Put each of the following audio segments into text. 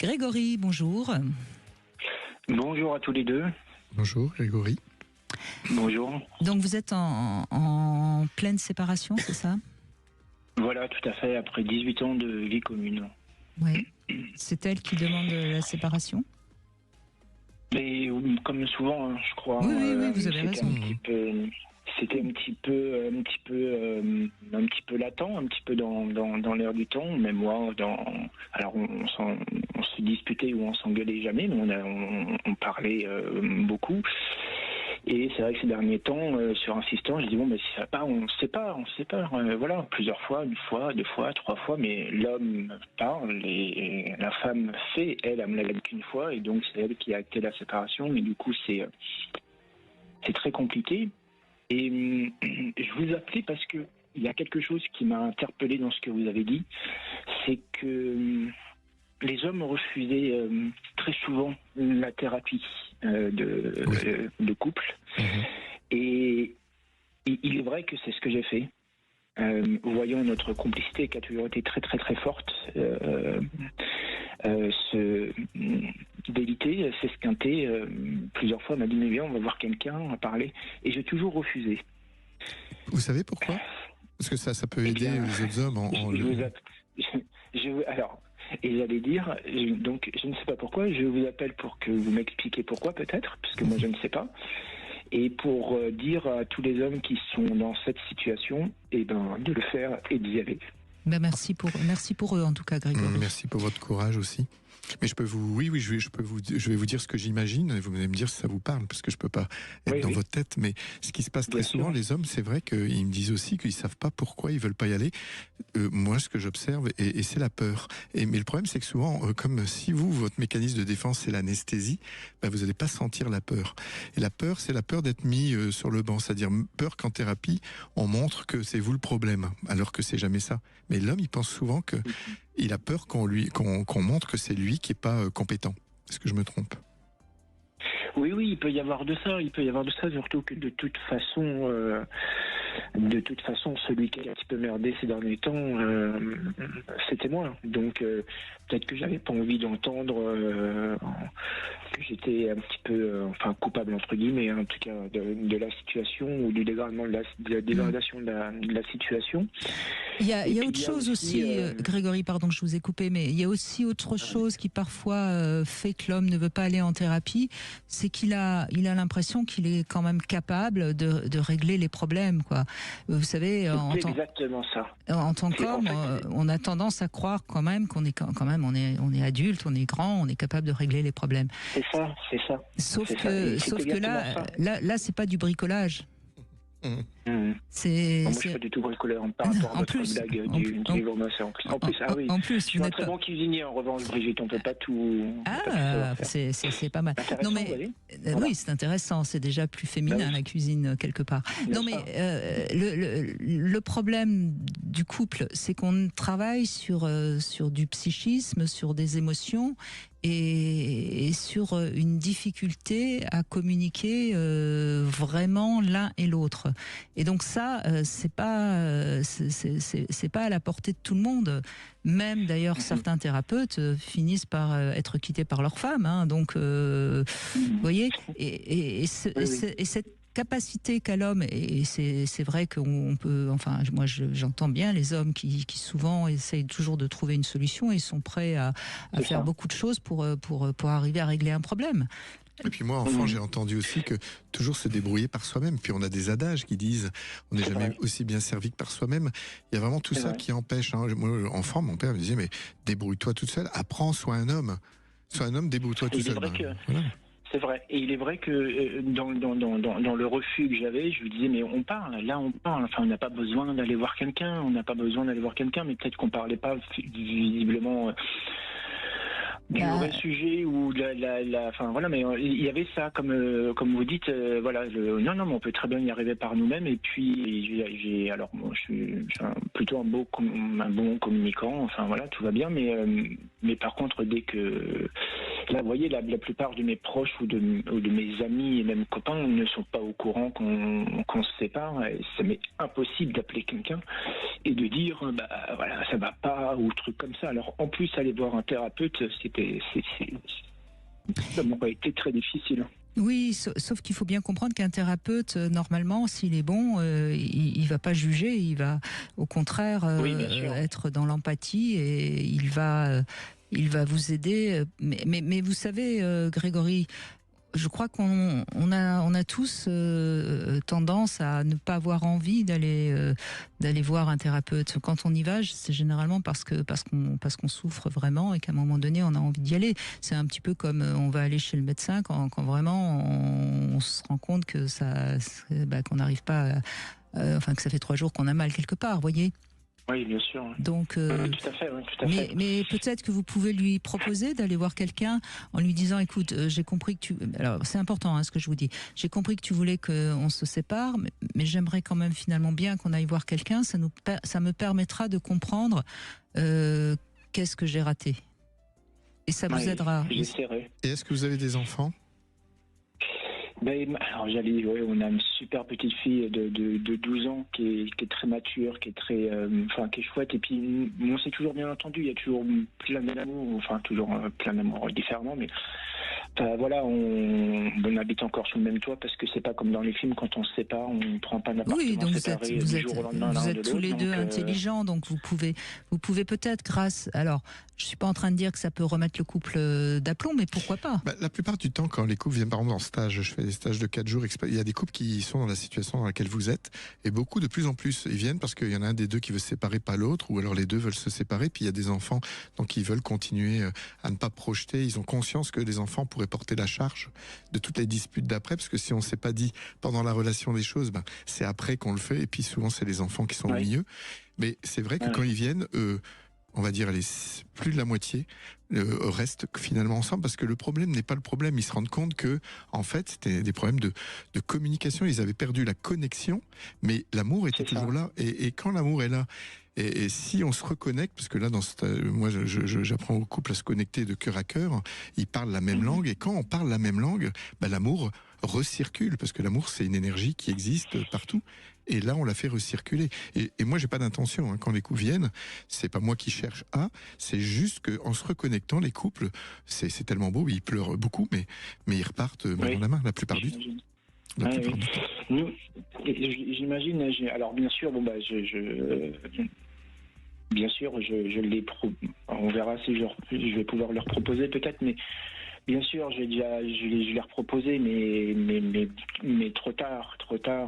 Grégory, bonjour. Bonjour à tous les deux. Bonjour Grégory. Bonjour. Donc vous êtes en pleine séparation, c'est ça? Voilà, tout à fait, après 18 ans de vie commune. Oui. C'est elle qui demande la séparation? Mais comme souvent, hein, je crois. Oui, vous avez raison. C'était un petit peu latent, un petit peu dans l'air du temps. Mais moi, alors on se disputait ou on s'engueulait jamais, mais on parlait beaucoup. Et c'est vrai que ces derniers temps, sur insistance, je dis bon, mais si ça va pas, on se sépare. Voilà, plusieurs fois, une fois, deux fois, trois fois, mais l'homme parle et la femme fait. Elle me l'a dit qu'une fois, et donc c'est elle qui a acté la séparation. Mais du coup, c'est très compliqué. Et je vous appelais parce que il y a quelque chose qui m'a interpellé dans ce que vous avez dit, c'est que les hommes ont refusé très souvent la thérapie de couple. Et il est vrai que c'est ce que j'ai fait. Voyons notre complicité qui a toujours été très très très forte se déliter, s'esquinter. Plusieurs fois, elle m'a dit mais viens, on va voir quelqu'un, on va parler. Et j'ai toujours refusé. Vous savez pourquoi? Parce que ça peut aider les autres hommes Alors, et j'allais dire, donc je ne sais pas pourquoi, je vous appelle pour que vous m'expliquiez pourquoi peut-être, puisque moi je ne sais pas, et pour dire à tous les hommes qui sont dans cette situation, de le faire et d'y aller. Merci pour eux en tout cas, Grégory. Merci pour votre courage aussi. Mais je vais vous dire ce que j'imagine et vous allez me dire si ça vous parle, parce que je peux pas être dans votre tête. Mais ce qui se passe très souvent, les hommes, c'est vrai qu'ils me disent aussi qu'ils savent pas pourquoi ils veulent pas y aller. Moi, ce que j'observe, et c'est la peur. Mais le problème, c'est que souvent, comme si votre mécanisme de défense, c'est l'anesthésie, vous n'allez pas sentir la peur. Et la peur, c'est la peur d'être mis sur le banc. C'est-à-dire peur qu'en thérapie, on montre que c'est vous le problème, alors que c'est jamais ça. Mais l'homme, il pense souvent que il a peur qu'on montre que c'est lui qui est pas compétent. Est-ce que je me trompe? Oui, il peut y avoir de ça. Surtout que de toute façon, celui qui a un petit peu merdé ces derniers temps, c'était moi. Donc, peut-être que j'avais pas envie d'entendre que j'étais un petit peu, coupable entre guillemets, en tout cas, de la situation ou du dégradement de la dégradation de la situation. Il y a autre chose aussi, Grégory, pardon, je vous ai coupé, mais il y a aussi autre chose qui parfois fait que l'homme ne veut pas aller en thérapie, c'est qu'il a l'impression qu'il est quand même capable de régler les problèmes, quoi. Vous savez, exactement ça. En tant qu'homme, on a tendance à croire quand même qu'on est on est adulte, on est grand, on est capable de régler les problèmes. C'est ça. Sauf que là, c'est pas du bricolage. Moi, je suis pas du tout bricoleur par rapport à votre blague du niveau masseur. En plus, je suis un très bon cuisinier en revanche, Brigitte, on peut pas tout. C'est pas mal. Non mais oui, c'est intéressant, c'est déjà plus féminin la cuisine quelque part. Non mais le problème du couple, c'est qu'on travaille sur du psychisme, sur des émotions. Et sur une difficulté à communiquer vraiment l'un et l'autre. Et donc ça, c'est pas à la portée de tout le monde. Même d'ailleurs, certains thérapeutes finissent par être quittés par leur femme. Hein, donc, vous voyez, et cette capacité qu'a l'homme, et c'est vrai qu'on peut, moi j'entends bien les hommes qui souvent essayent toujours de trouver une solution et sont prêts à faire beaucoup de choses pour arriver à régler un problème. Et puis moi, enfant, j'ai entendu aussi que toujours se débrouiller par soi-même. Puis on a des adages qui disent on n'est jamais aussi bien servi que par soi-même. Il y a vraiment tout ça qui empêche. Hein. Moi, enfant, mon père me disait mais débrouille-toi toute seule, apprends, sois un homme. Sois un homme, débrouille-toi tout seul. Voilà. C'est vrai. Et il est vrai que dans le refus que j'avais, je lui disais, mais on parle. On n'a pas besoin d'aller voir quelqu'un. Mais peut-être qu'on parlait pas visiblement du vrai sujet ou mais il y avait ça, comme vous dites, mais on peut très bien y arriver par nous-mêmes. Et puis, moi, je suis plutôt un bon communicant. Tout va bien. Mais par contre, dès que Là, vous voyez, la plupart de mes proches ou de mes amis et même copains ne sont pas au courant qu'on se sépare. Et ça m'est impossible d'appeler quelqu'un et de dire, voilà, ça va pas ou truc comme ça. Alors, en plus, aller voir un thérapeute, ça m'aurait été très difficile. Oui, sauf qu'il faut bien comprendre qu'un thérapeute, normalement, s'il est bon, il va pas juger, il va au contraire être dans l'empathie et il va vous aider. Mais vous savez, Grégory, je crois qu'on a tous tendance à ne pas avoir envie d'aller voir un thérapeute. Quand on y va, c'est généralement parce qu'on souffre vraiment et qu'à un moment donné, on a envie d'y aller. C'est un petit peu comme on va aller chez le médecin quand vraiment on se rend compte que qu'on n'arrive pas, que ça fait 3 jours qu'on a mal quelque part, voyez. Oui, bien sûr. Donc, tout à fait, oui, tout à fait. Mais peut-être que vous pouvez lui proposer d'aller voir quelqu'un en lui disant, écoute, j'ai compris que tu... Alors, c'est important ce que je vous dis. J'ai compris que tu voulais qu'on se sépare, mais j'aimerais quand même finalement bien qu'on aille voir quelqu'un. Ça me permettra de comprendre qu'est-ce que j'ai raté. Et ça vous aidera. J'essaierai. Et est-ce que vous avez des enfants ? Alors on a une super petite fille de 12 ans qui est très mature, qui est très, qui est chouette. Et puis on s'est toujours bien entendu. Il y a toujours plein d'amour, toujours plein d'amour différemment, mais voilà, on habite encore sous le même toit parce que c'est pas comme dans les films quand on se sépare, on prend pas n'importe Oui, donc séparé vous du êtes jour au lendemain l'un de l'autre. tous les deux intelligents, donc vous pouvez peut-être grâce. Alors, je suis pas en train de dire que ça peut remettre le couple d'aplomb, mais pourquoi pas ? La plupart du temps, quand les couples viennent par exemple en stage, je fais des stages de 4 jours, il y a des couples qui sont dans la situation dans laquelle vous êtes, et beaucoup de plus en plus, ils viennent parce qu'il y en a un des deux qui veut se séparer, pas l'autre, ou alors les deux veulent se séparer, puis il y a des enfants, donc ils veulent continuer à ne pas projeter, ils ont conscience que les enfants pourraient porter la charge de toutes les disputes d'après, parce que si on ne s'est pas dit pendant la relation des choses, c'est après qu'on le fait, et puis souvent c'est les enfants qui sont au milieu. Mais c'est vrai que quand ils viennent, on va dire plus de la moitié restent finalement ensemble, parce que le problème n'est pas le problème. Ils se rendent compte que en fait c'était des problèmes de communication. Ils avaient perdu la connexion, mais l'amour était toujours là. Et quand l'amour est là, et si on se reconnecte, parce que là, moi, j'apprends aux couples à se connecter de cœur à cœur. Ils parlent la même langue, et quand on parle la même langue, l'amour recircule, parce que l'amour, c'est une énergie qui existe partout. Et là, on l'a fait recirculer. Et moi, j'ai pas d'intention. Quand les couples viennent, c'est pas moi qui cherche c'est juste qu'en se reconnectant, les couples, c'est tellement beau. Ils pleurent beaucoup, mais ils repartent main dans la main la plupart du temps. Nous, j'imagine. Alors bien sûr, bien sûr, on verra si je vais pouvoir leur proposer peut-être, mais bien sûr, je vais leur proposer, mais trop tard.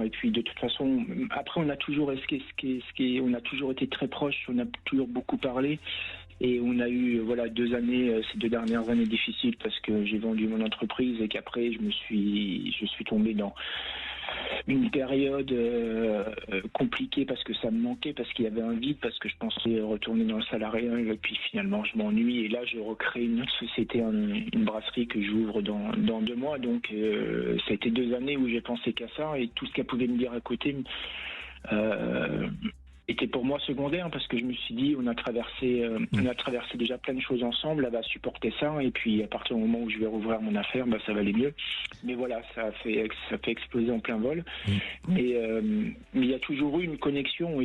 Et puis de toute façon, après, on a toujours on a toujours été très proches, on a toujours beaucoup parlé. Et on a eu 2 années, ces 2 dernières années difficiles parce que j'ai vendu mon entreprise et qu'après je suis tombé dans une période compliquée parce que ça me manquait, parce qu'il y avait un vide, parce que je pensais retourner dans le salariat et puis finalement je m'ennuie et là je recrée une autre société, une brasserie que j'ouvre dans 2 mois. Donc ça a été 2 années où j'ai pensé qu'à ça et tout ce qu'elle pouvait me dire à côté était pour moi secondaire parce que je me suis dit on a traversé déjà plein de choses ensemble, elle va supporter ça et puis à partir du moment où je vais rouvrir mon affaire, ça va aller mieux. Mais voilà, ça fait exploser en plein vol. Mais il y a toujours eu une connexion,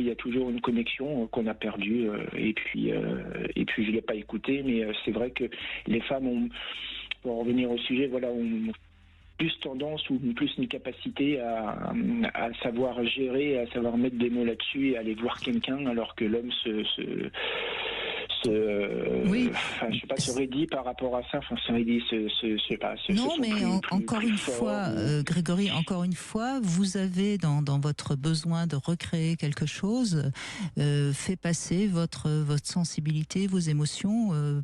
qu'on a perdue et puis je l'ai pas écoutée, mais c'est vrai que les femmes ont, pour en revenir au sujet, ont plus tendance ou plus une capacité à savoir gérer, à savoir mettre des mots là-dessus et aller voir quelqu'un, alors que l'homme se raidit par rapport à ça. Encore une fois, Grégory, encore une fois, vous avez dans votre besoin de recréer quelque chose, fait passer votre sensibilité, vos émotions.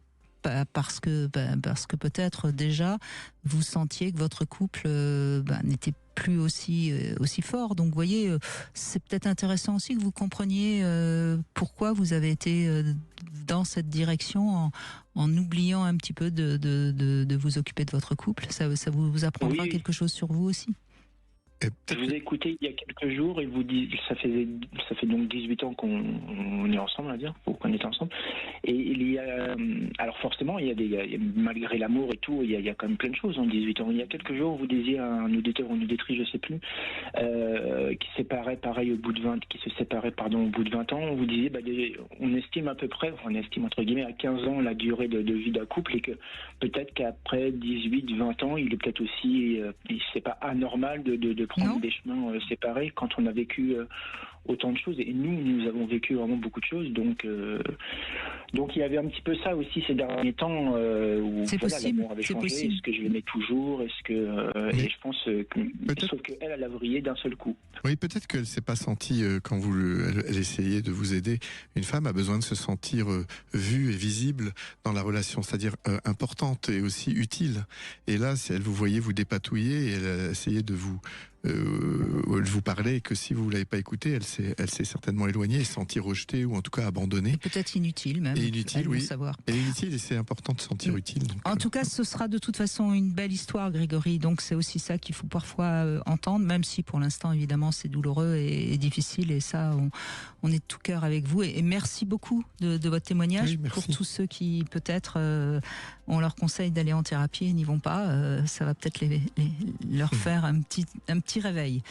Parce que peut-être déjà vous sentiez que votre couple n'était plus aussi fort. Donc vous voyez, c'est peut-être intéressant aussi que vous compreniez pourquoi vous avez été dans cette direction en oubliant un petit peu de vous occuper de votre couple. Ça vous apprendra quelque chose sur vous aussi. Je vous ai écouté il y a quelques jours et vous dites, ça fait donc 18 ans qu'on est ensemble, on va dire, ou qu'on est ensemble. Et il y a, alors forcément, il y a malgré l'amour et tout, il y a quand même plein de choses en 18 ans. Il y a quelques jours, vous disiez à un auditeur ou une auditrice, je sais plus, qui se séparait au bout de 20 ans, vous disiez, on estime à peu près, on estime entre guillemets à 15 ans la durée de vie d'un couple et que peut-être qu'après 18, 20 ans, il est peut-être aussi, c'est pas anormal de prendre des chemins séparés quand on a vécu autant de choses. Et nous avons vécu vraiment beaucoup de choses. Donc il y avait un petit peu ça aussi ces derniers temps où l'amour avait changé. Est-ce que je l'aimais toujours? Est-ce que et je pense sauf qu'elle a vrillé d'un seul coup. Oui, peut-être qu'elle s'est pas sentie quand elle essayait de vous aider. Une femme a besoin de se sentir vue et visible dans la relation, c'est-à-dire importante et aussi utile. Et là, si elle vous voyait vous dépatouiller, et elle a essayé de vous parler, et que si vous l'avez pas écouté, elle s'est certainement éloignée et se sentie rejetée ou en tout cas abandonnée. Peut-être inutile même. Et inutile, oui. Savoir. Et inutile, et c'est important de se sentir utile. Donc, en tout cas, ce sera de toute façon une belle histoire, Grégory. Donc c'est aussi ça qu'il faut parfois entendre, même si pour l'instant, évidemment, c'est douloureux et difficile. Et ça, on est de tout cœur avec vous. Et merci beaucoup de votre témoignage. Oui, pour tous ceux qui peut-être on leur conseille d'aller en thérapie et n'y vont pas. Ça va peut-être leur faire un petit réveil.